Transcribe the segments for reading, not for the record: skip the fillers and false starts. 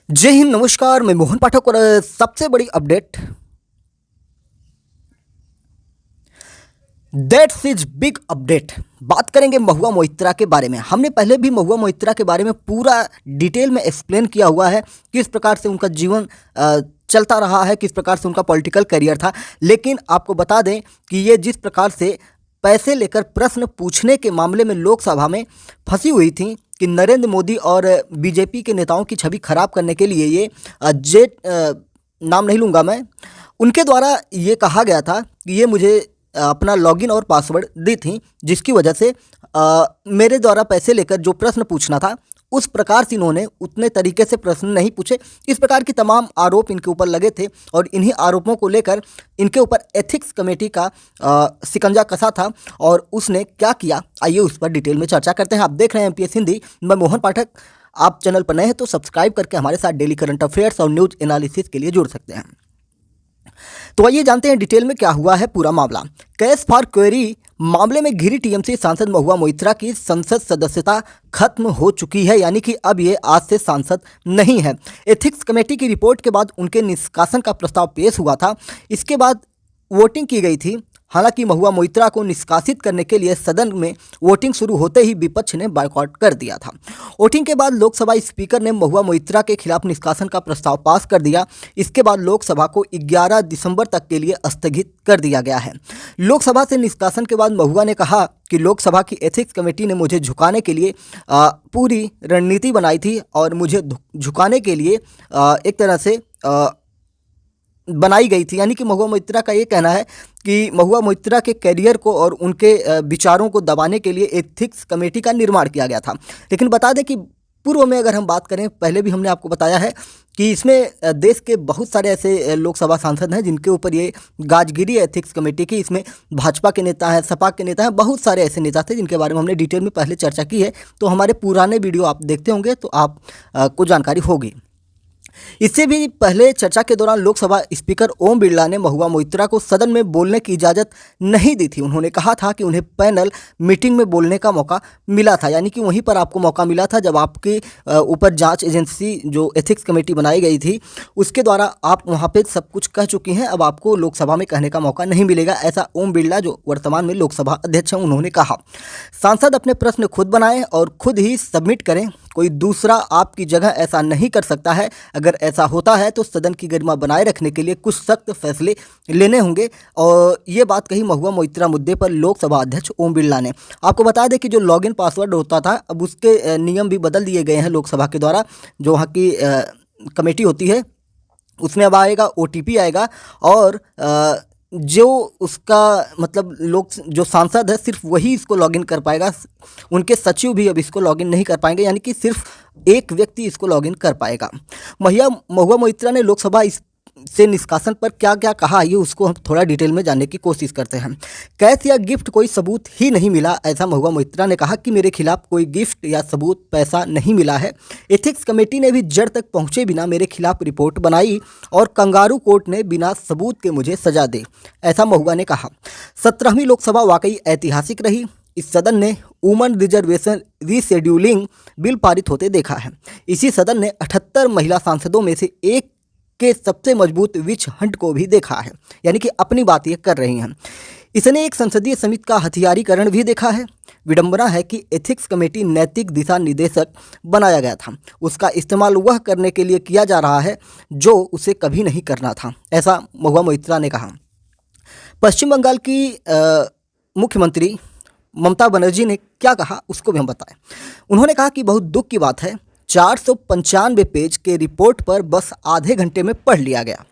जय हिंद, नमस्कार। मैं मोहन पाठक और सबसे बड़ी update, that's is big update. बात करेंगे महुआ मोइत्रा के बारे में। हमने पहले भी महुआ मोइत्रा के बारे में पूरा डिटेल में एक्सप्लेन किया हुआ है, किस प्रकार से उनका जीवन चलता रहा है, किस प्रकार से उनका पॉलिटिकल करियर था। लेकिन आपको बता दें कि ये जिस प्रकार से पैसे लेकर प्रश्न पूछने के मामले में लोकसभा में फंसी हुई थी कि नरेंद्र मोदी और बीजेपी के नेताओं की छवि खराब करने के लिए ये जेट नाम नहीं लूँगा मैं, उनके द्वारा ये कहा गया था कि ये मुझे अपना लॉगिन और पासवर्ड दी थी, जिसकी वजह से मेरे द्वारा पैसे लेकर जो प्रश्न पूछना था उस प्रकार से इन्होंने उतने तरीके से प्रश्न नहीं पूछे। इस प्रकार की तमाम आरोप इनके ऊपर लगे थे और इन्हीं आरोपों को लेकर इनके ऊपर एथिक्स कमेटी का शिकंजा कसा था। और उसने क्या किया, आइए उस पर डिटेल में चर्चा करते हैं। आप देख रहे हैं एमपीएस हिंदी, मैं मोहन पाठक। आप चैनल पर नए हैं तो सब्सक्राइब करके हमारे साथ डेली करंट अफेयर्स और न्यूज एनालिसिस के लिए जुड़ सकते हैं। तो आइए जानते हैं डिटेल में क्या हुआ है पूरा मामला। केस फॉर क्वेरी मामले में घिरी टीएमसी सांसद महुआ मोइत्रा की संसद सदस्यता खत्म हो चुकी है, यानी कि अब ये आज से सांसद नहीं है। एथिक्स कमेटी की रिपोर्ट के बाद उनके निष्कासन का प्रस्ताव पेश हुआ था। इसके बाद वोटिंग की गई थी। हालांकि महुआ मोइत्रा को निष्कासित करने के लिए सदन में वोटिंग शुरू होते ही विपक्ष ने बायकॉट कर दिया था। वोटिंग के बाद लोकसभा स्पीकर ने महुआ मोइत्रा के खिलाफ निष्कासन का प्रस्ताव पास कर दिया। इसके बाद लोकसभा को 11 दिसंबर तक के लिए स्थगित कर दिया गया है। लोकसभा से निष्कासन के बाद महुआ ने कहा कि लोकसभा की एथिक्स कमेटी ने मुझे झुकाने के लिए पूरी रणनीति बनाई थी और मुझे झुकाने के लिए एक तरह से बनाई गई थी। यानी कि महुआ मोइत्रा का ये कहना है कि महुआ मोइत्रा के करियर को और उनके विचारों को दबाने के लिए एथिक्स कमेटी का निर्माण किया गया था। लेकिन बता दें कि पूर्व में अगर हम बात करें, पहले भी हमने आपको बताया है कि इसमें देश के बहुत सारे ऐसे लोकसभा सांसद हैं जिनके ऊपर ये गाजगिरी एथिक्स कमेटी की। इसमें भाजपा के नेता हैं, सपा के नेता हैं, बहुत सारे ऐसे नेता थे जिनके बारे में हमने डिटेल में पहले चर्चा की है। तो हमारे पुराने वीडियो आप देखते होंगे तो आप को जानकारी होगी। इससे भी पहले चर्चा के दौरान लोकसभा स्पीकर ओम बिरला ने महुआ मोइत्रा को सदन में बोलने की इजाज़त नहीं दी थी। उन्होंने कहा था कि उन्हें पैनल मीटिंग में बोलने का मौका मिला था, यानी कि वहीं पर आपको मौका मिला था जब आपके ऊपर जांच एजेंसी जो एथिक्स कमेटी बनाई गई थी उसके द्वारा आप वहाँ पर सब कुछ कह चुकी हैं, अब आपको लोकसभा में कहने का मौका नहीं मिलेगा। ऐसा ओम बिरला जो वर्तमान में लोकसभा अध्यक्ष हैं उन्होंने कहा। सांसद अपने प्रश्न खुद बनाएं और खुद ही सबमिट करें, कोई दूसरा आपकी जगह ऐसा नहीं कर सकता है। अगर ऐसा होता है तो सदन की गरिमा बनाए रखने के लिए कुछ सख्त फैसले लेने होंगे। और ये बात कही महुआ मोइत्रा मुद्दे पर लोकसभा अध्यक्ष ओम बिरला ने। आपको बता दें कि जो लॉगिन पासवर्ड होता था अब उसके नियम भी बदल दिए गए हैं लोकसभा के द्वारा। जो वहाँ की कमेटी होती है उसमें अब आएगा OTP आएगा और जो उसका मतलब लोग जो सांसद है सिर्फ वही इसको लॉगिन कर पाएगा। उनके सचिव भी अब इसको लॉगिन नहीं कर पाएंगे, यानी कि सिर्फ एक व्यक्ति इसको लॉगिन कर पाएगा। महुआ मोइत्रा ने लोकसभा से निष्कासन पर क्या क्या कहा, ये उसको हम थोड़ा डिटेल में जानने की कोशिश करते हैं। कैश या गिफ्ट कोई सबूत ही नहीं मिला, ऐसा महुआ मोइत्रा ने कहा कि मेरे खिलाफ कोई गिफ्ट या सबूत पैसा नहीं मिला है। एथिक्स कमेटी ने भी जड़ तक पहुंचे बिना मेरे खिलाफ रिपोर्ट बनाई और कंगारू कोर्ट ने बिना सबूत के मुझे सजा दी, ऐसा महुआ ने कहा। 17वीं लोकसभा वाकई ऐतिहासिक रही। इस सदन ने वुमन रिजर्वेशन रीशेड्यूलिंग बिल पारित होते देखा है। इसी सदन ने 78 महिला सांसदों में से एक के सबसे मजबूत विच हंट को भी देखा है, यानी कि अपनी बात ये कर रही हैं। इसने एक संसदीय समिति का हथियारीकरण भी देखा है। विडंबना है कि एथिक्स कमेटी नैतिक दिशा निर्देशक बनाया गया था, उसका इस्तेमाल वह करने के लिए किया जा रहा है जो उसे कभी नहीं करना था, ऐसा महुआ मोइत्रा ने कहा। पश्चिम बंगाल की मुख्यमंत्री ममता बनर्जी ने क्या कहा उसको भी हम बताएं। उन्होंने कहा कि बहुत दुख की बात है, 495 पेज के रिपोर्ट पर बस आधे घंटे में पढ़ लिया गया।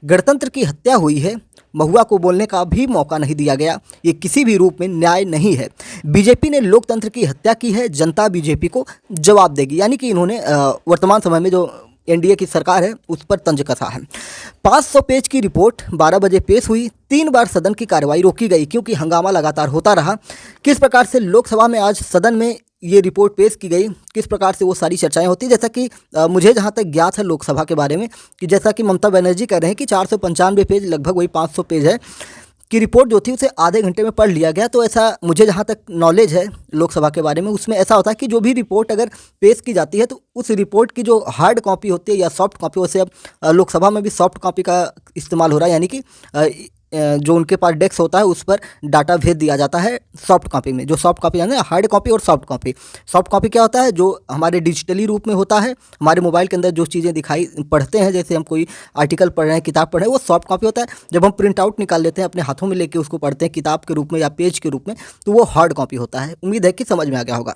गणतंत्र की हत्या हुई है, महुआ को बोलने का भी मौका नहीं दिया गया। ये किसी भी रूप में न्याय नहीं है। बीजेपी ने लोकतंत्र की हत्या की है, जनता बीजेपी को जवाब देगी। यानी कि इन्होंने वर्तमान समय में जो एनडीए की सरकार है उस पर तंज कसा है। 500 पेज की रिपोर्ट 12 बजे पेश हुई। 3 बार सदन की कार्रवाई रोकी गई क्योंकि हंगामा लगातार होता रहा। किस प्रकार से लोकसभा में आज सदन में ये रिपोर्ट पेश की गई, किस प्रकार से वो सारी चर्चाएं होती, जैसा कि मुझे जहां तक ज्ञात है लोकसभा के बारे में कि जैसा कि ममता बनर्जी कह रहे हैं कि 495 पेज लगभग वही 500 पेज है कि रिपोर्ट जो थी उसे आधे घंटे में पढ़ लिया गया। तो ऐसा मुझे जहाँ तक नॉलेज है लोकसभा के बारे में, उसमें ऐसा होता है कि जो भी रिपोर्ट अगर पेश की जाती है तो उस रिपोर्ट की जो हार्ड कॉपी होती है या सॉफ्ट कॉपी, वैसे अब लोकसभा में भी सॉफ्ट कॉपी का इस्तेमाल हो रहा है, यानी कि जो उनके पास डेस्क होता है उस पर डाटा भेज दिया जाता है सॉफ्ट कॉपी में। जो सॉफ्ट कॉपी यानी हार्ड कॉपी और सॉफ्ट कॉपी। सॉफ्ट कॉपी क्या होता है, जो हमारे डिजिटली रूप में होता है, हमारे मोबाइल के अंदर जो चीज़ें दिखाई पढ़ते हैं, जैसे हम कोई आर्टिकल पढ़ रहे हैं, किताब पढ़ रहे हैं, वो सॉफ्ट कॉपी होता है। जब हम प्रिंट आउट निकाल लेते हैं अपने हाथों में लेके उसको पढ़ते हैं किताब के रूप में या पेज के रूप में, तो वो हार्ड कॉपी होता है। उम्मीद है कि समझ में आ गया होगा।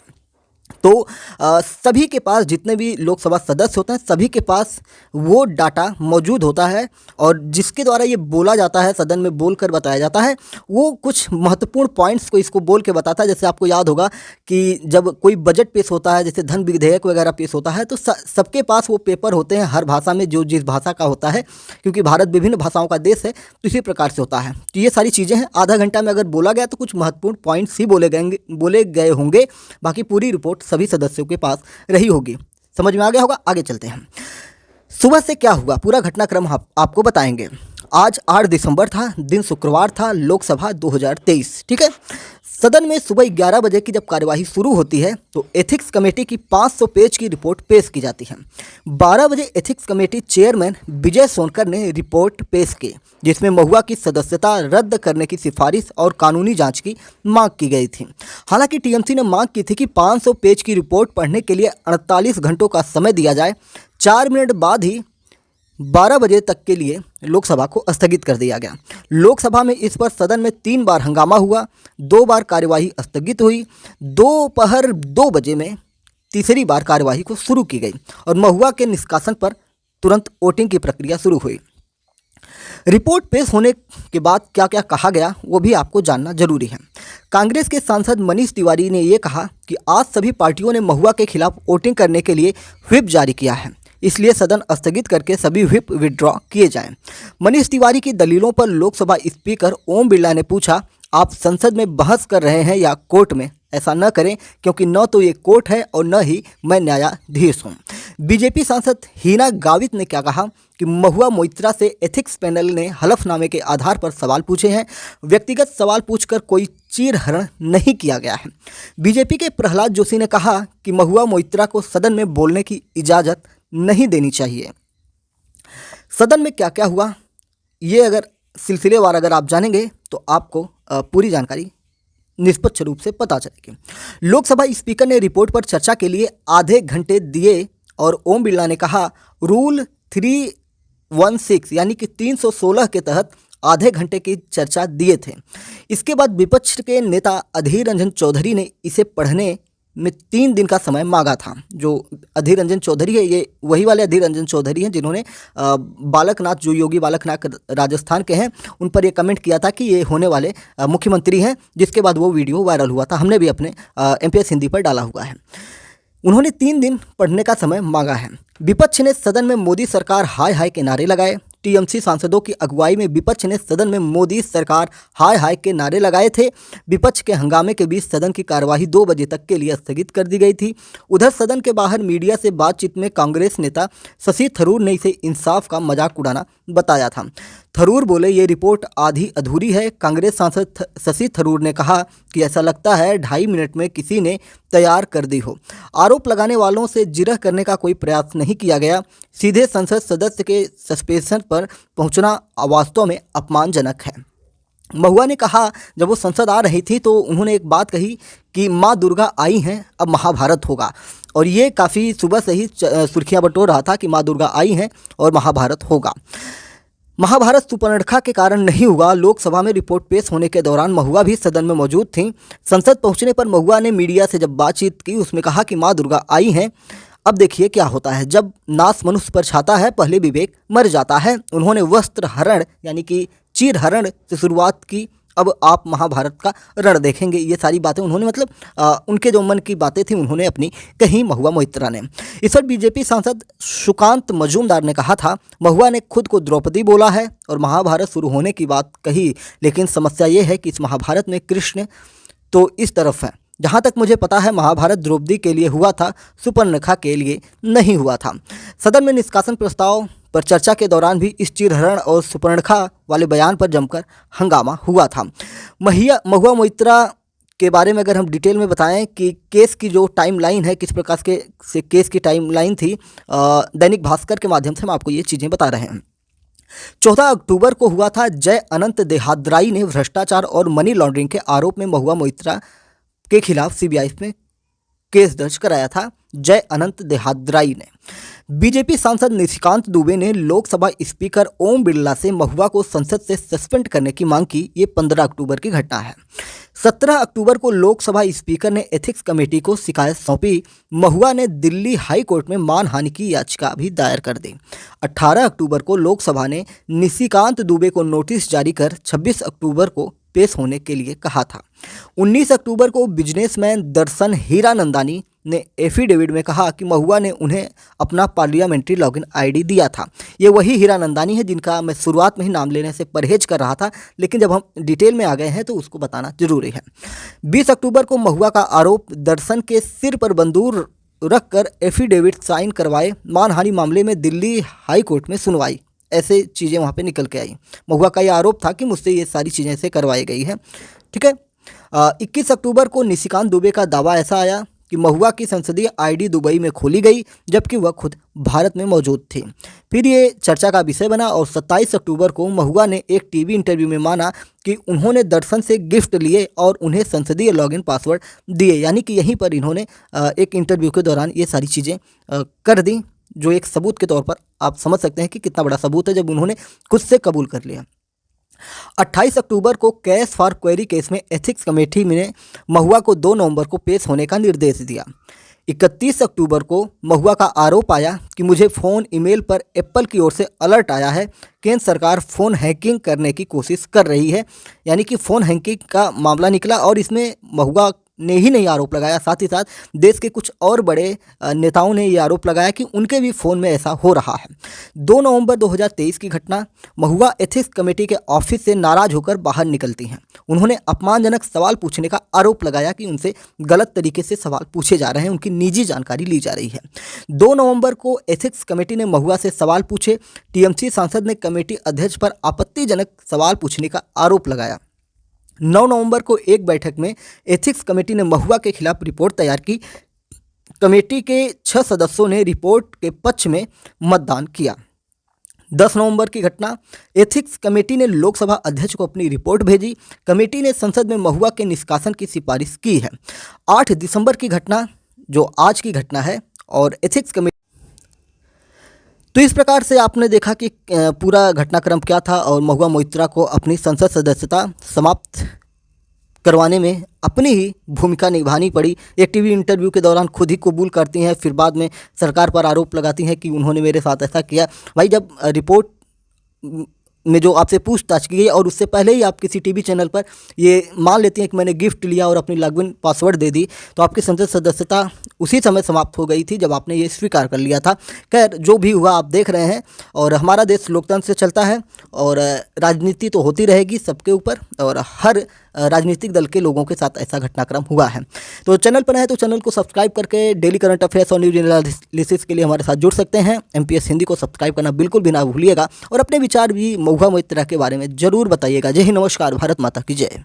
तो सभी के पास, जितने भी लोकसभा सदस्य होते हैं, सभी के पास वो डाटा मौजूद होता है और जिसके द्वारा ये बोला जाता है, सदन में बोलकर बताया जाता है, वो कुछ महत्वपूर्ण पॉइंट्स को इसको बोल के बताता है। जैसे आपको याद होगा कि जब कोई बजट पेश होता है, जैसे धन विधेयक वगैरह पेश होता है, तो सबके पास वो पेपर होते हैं हर भाषा में, जो जिस भाषा का होता है, क्योंकि भारत विभिन्न भाषाओं का देश है, तो इसी प्रकार से होता है। तो ये सारी चीज़ें हैं। आधा घंटा में अगर बोला गया तो कुछ महत्वपूर्ण पॉइंट्स ही बोले गए होंगे, बाकी पूरी रिपोर्ट सभी सदस्यों के पास रही होगी। समझ में आ गया होगा। आगे चलते हैं। सुबह से क्या हुआ पूरा घटनाक्रम आपको बताएंगे। आज 8 दिसंबर था, दिन शुक्रवार था, लोकसभा 2023। ठीक है। सदन में सुबह 11 बजे की जब कार्यवाही शुरू होती है तो एथिक्स कमेटी की 500 पेज की रिपोर्ट पेश की जाती है। 12 बजे एथिक्स कमेटी चेयरमैन विजय सोनकर ने रिपोर्ट पेश की, जिसमें महुआ की सदस्यता रद्द करने की सिफारिश और कानूनी जांच की मांग की गई थी। हालांकि टीएमसी ने मांग की थी कि 500 पेज की रिपोर्ट पढ़ने के लिए 48 घंटों का समय दिया जाए। 4 मिनट बाद ही 12 बजे तक के लिए लोकसभा को स्थगित कर दिया गया। लोकसभा में इस पर सदन में 3 बार हंगामा हुआ, 2 बार कार्यवाही स्थगित हुई। दोपहर 2 बजे में तीसरी बार कार्यवाही को शुरू की गई और महुआ के निष्कासन पर तुरंत वोटिंग की प्रक्रिया शुरू हुई। रिपोर्ट पेश होने के बाद क्या क्या कहा गया वो भी आपको जानना जरूरी है। कांग्रेस के सांसद मनीष तिवारी ने ये कहा कि आज सभी पार्टियों ने महुआ के खिलाफ वोटिंग करने के लिए व्हिप जारी किया है, इसलिए सदन स्थगित करके सभी व्हिप विड्रॉ किए जाएं। मनीष तिवारी की दलीलों पर लोकसभा स्पीकर ओम बिरला ने पूछा, आप संसद में बहस कर रहे हैं या कोर्ट में? ऐसा न करें, क्योंकि न तो ये कोर्ट है और न ही मैं न्यायाधीश हूँ। बीजेपी सांसद हिना गावित ने क्या कहा कि महुआ मोइत्रा से एथिक्स पैनल ने हलफनामे के आधार पर सवाल पूछे हैं, व्यक्तिगत सवाल पूछकर कोई चीरहरण नहीं किया गया है। बीजेपी के प्रहलाद जोशी ने कहा कि महुआ मोइत्रा को सदन में बोलने की इजाज़त नहीं देनी चाहिए। सदन में क्या क्या हुआ, ये अगर सिलसिलेवार अगर आप जानेंगे तो आपको पूरी जानकारी निष्पक्ष रूप से पता चलेगी। लोकसभा स्पीकर ने रिपोर्ट पर चर्चा के लिए आधे घंटे दिए और ओम बिरला ने कहा, रूल 316 यानी कि 316 के तहत आधे घंटे की चर्चा दिए थे। इसके बाद विपक्ष के नेता अधीर रंजन चौधरी ने इसे पढ़ने में 3 दिन का समय मांगा था। जो अधीर रंजन चौधरी है, ये वही वाले अधीर रंजन चौधरी हैं जिन्होंने बालकनाथ, जो योगी बालकनाथ राजस्थान के हैं, उन पर ये कमेंट किया था कि ये होने वाले मुख्यमंत्री हैं, जिसके बाद वो वीडियो वायरल हुआ था। हमने भी अपने MPS हिंदी पर डाला हुआ है। उन्होंने 3 दिन पढ़ने का समय मांगा है। विपक्ष ने सदन में मोदी सरकार हाय हाय के नारे लगाए। टीएमसी सांसदों की अगुवाई में विपक्ष ने सदन में मोदी सरकार हाय हाय के नारे लगाए थे। विपक्ष के हंगामे के बीच सदन की कार्यवाही 2 बजे तक के लिए स्थगित कर दी गई थी। उधर सदन के बाहर मीडिया से बातचीत में कांग्रेस नेता शशि थरूर ने इसे इंसाफ का मजाक उड़ाना बताया था। थरूर बोले, ये रिपोर्ट आधी अधूरी है। कांग्रेस सांसद शशि थरूर ने कहा कि ऐसा लगता है 2.5 मिनट में किसी ने तैयार कर दी हो। आरोप लगाने वालों से जिरह करने का कोई प्रयास नहीं किया गया। सीधे संसद सदस्य के सस्पेंशन पर पहुंचना वास्तव में अपमानजनक है। महुआ ने कहा, जब वो संसद आ रही थी तो उन्होंने एक बात कही कि माँ दुर्गा आई हैं, अब महाभारत होगा। और ये काफ़ी सुबह से ही सुर्खियाँ बटोर रहा था कि माँ दुर्गा आई हैं और महाभारत होगा। महाभारत सुपर्णखा के कारण नहीं हुआ। लोकसभा में रिपोर्ट पेश होने के दौरान महुआ भी सदन में मौजूद थीं। संसद पहुंचने पर महुआ ने मीडिया से जब बातचीत की, उसमें कहा कि माँ दुर्गा आई हैं। अब देखिए क्या होता है, जब नाश मनुष्य पर छाता है पहले विवेक मर जाता है। उन्होंने वस्त्र हरण यानी कि चीर हरण से शुरुआत की, अब आप महाभारत का रण देखेंगे। ये सारी बातें उन्होंने उनके जो मन की बातें थी उन्होंने अपनी कही महुआ मोइत्रा ने। इस पर बीजेपी सांसद सुकांत मजूमदार ने कहा था, महुआ ने खुद को द्रौपदी बोला है और महाभारत शुरू होने की बात कही, लेकिन समस्या ये है कि इस महाभारत में कृष्ण तो इस तरफ है। जहाँ तक मुझे पता है महाभारत द्रौपदी के लिए हुआ था, सुपर्णखा के लिए नहीं हुआ था। सदन में निष्कासन प्रस्ताव पर चर्चा के दौरान भी इस चिरहरण और सुपर्णखा वाले बयान पर जमकर हंगामा हुआ था। महुआ मोइत्रा के बारे में अगर हम डिटेल में बताएं कि केस की जो टाइमलाइन है, किस प्रकार से केस की टाइमलाइन थी, दैनिक भास्कर के माध्यम से हम आपको ये चीज़ें बता रहे हैं। 14 अक्टूबर को हुआ था जय अनंत देहाद्राई ने भ्रष्टाचार और मनी लॉन्ड्रिंग के आरोप में महुआ मोइत्रा के खिलाफ सीबीआई में केस दर्ज कराया था। जय अनंत देहाद्राई ने बीजेपी सांसद निशिकांत दुबे ने लोकसभा स्पीकर ओम बिरला से महुआ को संसद से सस्पेंड करने की मांग की। ये 15 अक्टूबर की घटना है। 17 अक्टूबर को लोकसभा स्पीकर ने एथिक्स कमेटी को शिकायत सौंपी। महुआ ने दिल्ली हाई कोर्ट में मानहानि की याचिका भी दायर कर दी। 18 अक्टूबर को लोकसभा ने निशिकांत दुबे को नोटिस जारी कर 26 अक्टूबर को पेश होने के लिए कहा था। 19 अक्टूबर को बिजनेसमैन दर्शन हीरानंदानी ने एफिडेविट में कहा कि महुआ ने उन्हें अपना पार्लियामेंट्री लॉगिन आईडी दिया था। ये वही हीरानंदानी है जिनका मैं शुरुआत में ही नाम लेने से परहेज कर रहा था, लेकिन जब हम डिटेल में आ गए हैं तो उसको बताना जरूरी है। 20 अक्टूबर को महुआ का आरोप दर्शन के सिर पर बंदूक रखकर एफिडेविट साइन करवाए। मानहानि मामले में दिल्ली हाई कोर्ट में सुनवाई, ऐसे चीज़ें वहाँ पे निकल के आई। महुआ का ये आरोप था कि मुझसे ये सारी चीज़ें ऐसे करवाई गई है। ठीक है। 21 अक्टूबर को निशिकांत दुबे का दावा ऐसा आया कि महुआ की संसदीय आईडी दुबई में खोली गई जबकि वह खुद भारत में मौजूद थे। फिर ये चर्चा का विषय बना और 27 अक्टूबर को महुआ ने एक टीवी इंटरव्यू में माना कि उन्होंने दर्शन से गिफ्ट लिए और उन्हें संसदीय लॉगिन पासवर्ड दिए। यानी कि यहीं पर इन्होंने एक इंटरव्यू के दौरान ये सारी चीज़ें कर दी, जो एक सबूत के तौर पर आप समझ सकते हैं कि कितना बड़ा सबूत है जब उन्होंने खुद से कबूल कर लिया। 28 अक्टूबर को कैश फॉर क्वेरी केस में एथिक्स कमेटी ने महुआ को 2 नवंबर को पेश होने का निर्देश दिया। 31 अक्टूबर को महुआ का आरोप आया कि मुझे फ़ोन ईमेल पर एप्पल की ओर से अलर्ट आया है, केंद्र सरकार फ़ोन हैकिंग करने की कोशिश कर रही है। यानी कि फ़ोन हैकिंग का मामला निकला और इसमें महुआ ने ही नहीं आरोप लगाया, साथ ही साथ देश के कुछ और बड़े नेताओं ने ये आरोप लगाया कि उनके भी फ़ोन में ऐसा हो रहा है। 2 नवंबर 2023 की घटना, महुआ एथिक्स कमेटी के ऑफिस से नाराज होकर बाहर निकलती हैं। उन्होंने अपमानजनक सवाल पूछने का आरोप लगाया कि उनसे गलत तरीके से सवाल पूछे जा रहे हैं, उनकी निजी जानकारी ली जा रही है। 2 नवंबर को एथिक्स कमेटी ने महुआ से सवाल पूछे। टीएमसी सांसद ने कमेटी अध्यक्ष पर आपत्तिजनक सवाल पूछने का आरोप लगाया। 9 नवंबर को एक बैठक में एथिक्स कमेटी ने महुआ के खिलाफ रिपोर्ट तैयार की। कमेटी के 6 सदस्यों ने रिपोर्ट के पक्ष में मतदान किया। 10 नवंबर की घटना, एथिक्स कमेटी ने लोकसभा अध्यक्ष को अपनी रिपोर्ट भेजी। कमेटी ने संसद में महुआ के निष्कासन की सिफारिश की है। 8 दिसंबर की घटना, जो आज की घटना है, और एथिक्स कमेटी। तो इस प्रकार से आपने देखा कि पूरा घटनाक्रम क्या था और महुआ मोइत्रा को अपनी संसद सदस्यता समाप्त करवाने में अपनी ही भूमिका निभानी पड़ी। एक टीवी इंटरव्यू के दौरान खुद ही कबूल करती हैं, फिर बाद में सरकार पर आरोप लगाती हैं कि उन्होंने मेरे साथ ऐसा किया। भाई, जब रिपोर्ट में जो आपसे पूछताछ की गई और उससे पहले ही आप किसी टीवी चैनल पर ये मान लेती हैं कि मैंने गिफ्ट लिया और अपनी लॉगिन पासवर्ड दे दी, तो आपकी संसद सदस्यता उसी समय समाप्त हो गई थी जब आपने ये स्वीकार कर लिया था। खैर, जो भी हुआ आप देख रहे हैं, और हमारा देश लोकतंत्र से चलता है और राजनीति तो होती रहेगी सबके ऊपर, और हर राजनीतिक दल के लोगों के साथ ऐसा घटनाक्रम हुआ है। तो चैनल पर है तो चैनल को सब्सक्राइब करके डेली करंट अफेयर्स और न्यूज एनालिसिस के लिए हमारे साथ जुड़ सकते हैं। MPS हिंदी को सब्सक्राइब करना बिल्कुल भी ना भूलिएगा और अपने विचार भी महुआ मोइत्रा के बारे में ज़रूर बताइएगा। जय हिंद, नमस्कार, भारत माता की जय।